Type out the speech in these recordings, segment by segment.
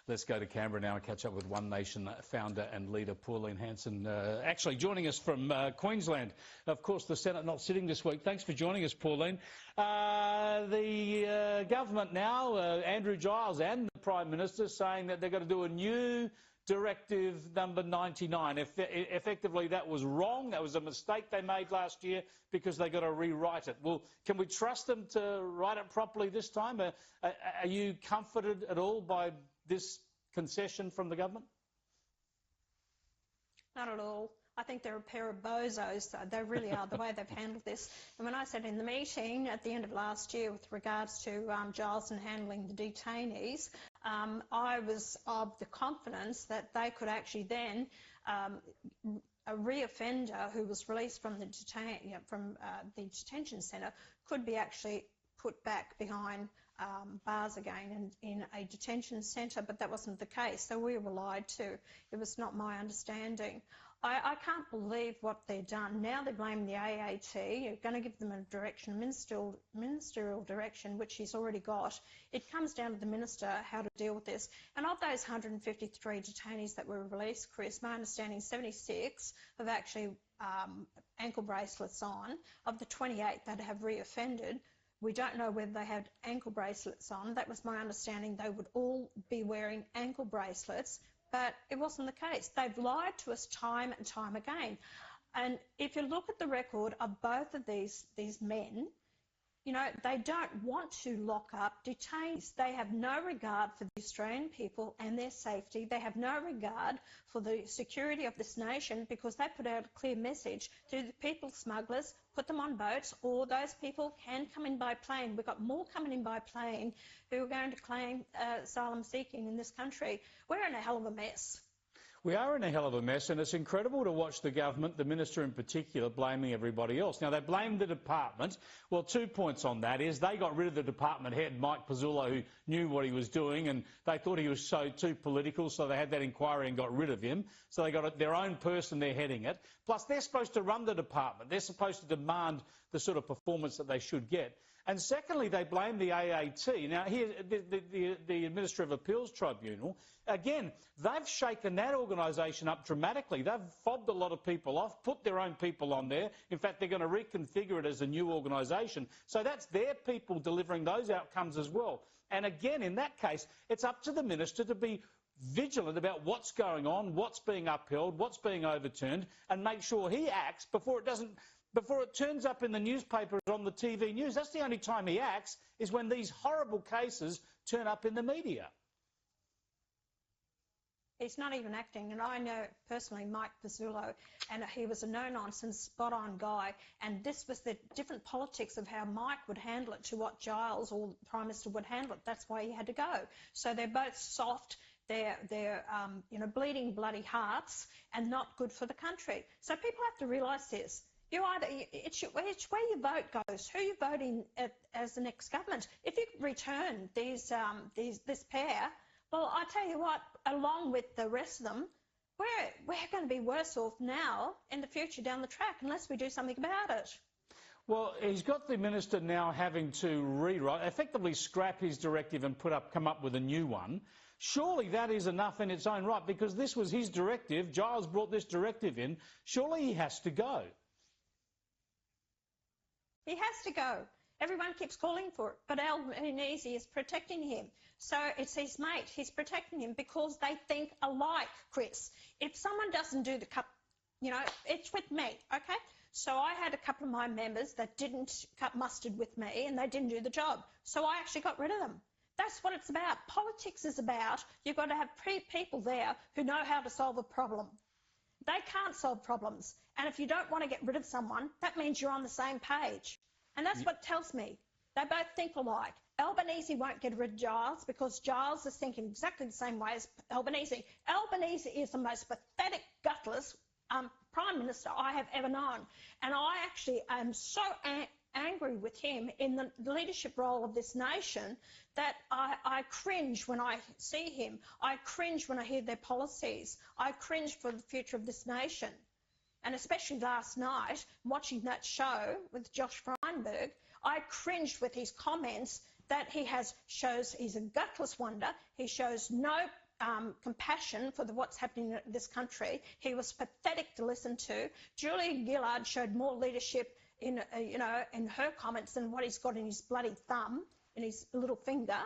Let's go to Canberra now and catch up with One Nation founder and leader Pauline Hanson, actually joining us from Queensland. Of course, the Senate not sitting this week. Thanks for joining us, Pauline. The government now, Andrew Giles and the Prime Minister, saying that they're going to do a new Directive number 99. Effectively, that was wrong. That was a mistake they made last year because they got to rewrite it. Well, can we trust them to write it properly this time? Are you comforted at all by this concession from the government? Not at all. I think they're a pair of bozos. They really are, the way they've handled this. And when I said in the meeting at the end of last year with regards to Giles and handling the detainees, I was of the confidence that they could actually then, a reoffender who was released from the detention centre could be actually put back behind bars again in a detention centre, but that wasn't the case. So we were lied to. It was not my understanding. I can't believe what they've done. Now they blame the AAT. You're going to give them a direction, ministerial direction, which he's already got. It comes down to the minister how to deal with this. And of those 153 detainees that were released, Chris, my understanding is 76 have actually ankle bracelets on. Of the 28 that have reoffended, we don't know whether they had ankle bracelets on. That was my understanding. They would all be wearing ankle bracelets, but it wasn't the case. They've lied to us time and time again. And if you look at the record of both of these men, you know, they don't want to lock up detainees. They have no regard for the Australian people and their safety. They have no regard for the security of this nation because they put out a clear message to the people smugglers, put them on boats, or those people can come in by plane. We've got more coming in by plane who are going to claim asylum seeking in this country. We're in a hell of a mess. We are in a hell of a mess, and it's incredible to watch the government, the minister in particular, blaming everybody else. Now, they blame the department. Well, 2 points on that is they got rid of the department head, Mike Pizzullo, who knew what he was doing, and they thought he was too political, so they had that inquiry and got rid of him. So they got their own person there heading it. Plus, they're supposed to run the department. They're supposed to demand the sort of performance that they should get. And secondly, they blame the AAT. Now, here, the Administrative Appeals Tribunal, again, they've shaken that organisation up dramatically. They've fobbed a lot of people off, put their own people on there. In fact, they're going to reconfigure it as a new organisation. So that's their people delivering those outcomes as well. And again, in that case, it's up to the minister to be vigilant about what's going on, what's being upheld, what's being overturned, and make sure he acts before it turns up in the newspapers on the TV news. That's the only time he acts, is when these horrible cases turn up in the media. He's not even acting, and I know personally Mike Pizzullo, and he was a no-nonsense, spot-on guy, and this was the different politics of how Mike would handle it to what Giles or the Prime Minister would handle it. That's why he had to go. So they're both soft, they're bleeding bloody hearts, and not good for the country. So people have to realise this. It's where your vote goes, who you're voting as the next government. If you return this pair, well, I tell you what, along with the rest of them, we're going to be worse off now in the future down the track unless we do something about it. Well, he's got the minister now having to rewrite, effectively scrap his directive and come up with a new one. Surely that is enough in its own right, because this was his directive. Giles brought this directive in. Surely he has to go. He has to go. Everyone keeps calling for it, but Albanese is protecting him. So it's his mate. He's protecting him because they think alike, Chris. If someone doesn't do the it's with me, okay? So I had a couple of my members that didn't cut mustard with me and they didn't do the job. So I actually got rid of them. That's what it's about. Politics is about you've got to have people there who know how to solve a problem. They can't solve problems. And if you don't want to get rid of someone, that means you're on the same page. And that's what tells me. They both think alike. Albanese won't get rid of Giles because Giles is thinking exactly the same way as Albanese. Albanese is the most pathetic, gutless Prime Minister I have ever known. And I actually am so angry with him in the leadership role of this nation that I cringe when I see him. I cringe when I hear their policies. I cringe for the future of this nation. And especially last night, watching that show with Josh Frydenberg, I cringed with his comments that he shows he's a gutless wonder. He shows no compassion for what's happening in this country. He was pathetic to listen to. Julia Gillard showed more leadership in her comments than what he's got in his bloody thumb, in his little finger,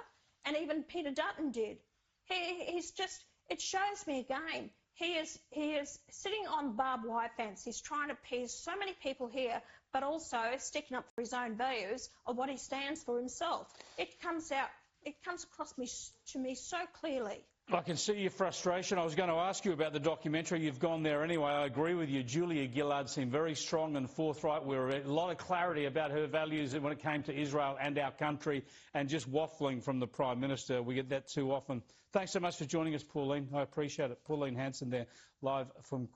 and even Peter Dutton did. He's just, it shows me again, he is sitting on barbed wire fence. He's trying to appease so many people here, but also sticking up for his own values of what he stands for himself. It comes across to me so clearly. I can see your frustration. I was going to ask you about the documentary. You've gone there anyway. I agree with you. Julia Gillard seemed very strong and forthright. There were a lot of clarity about her values when it came to Israel and our country, and just waffling from the Prime Minister. We get that too often. Thanks so much for joining us, Pauline. I appreciate it. Pauline Hanson there, live from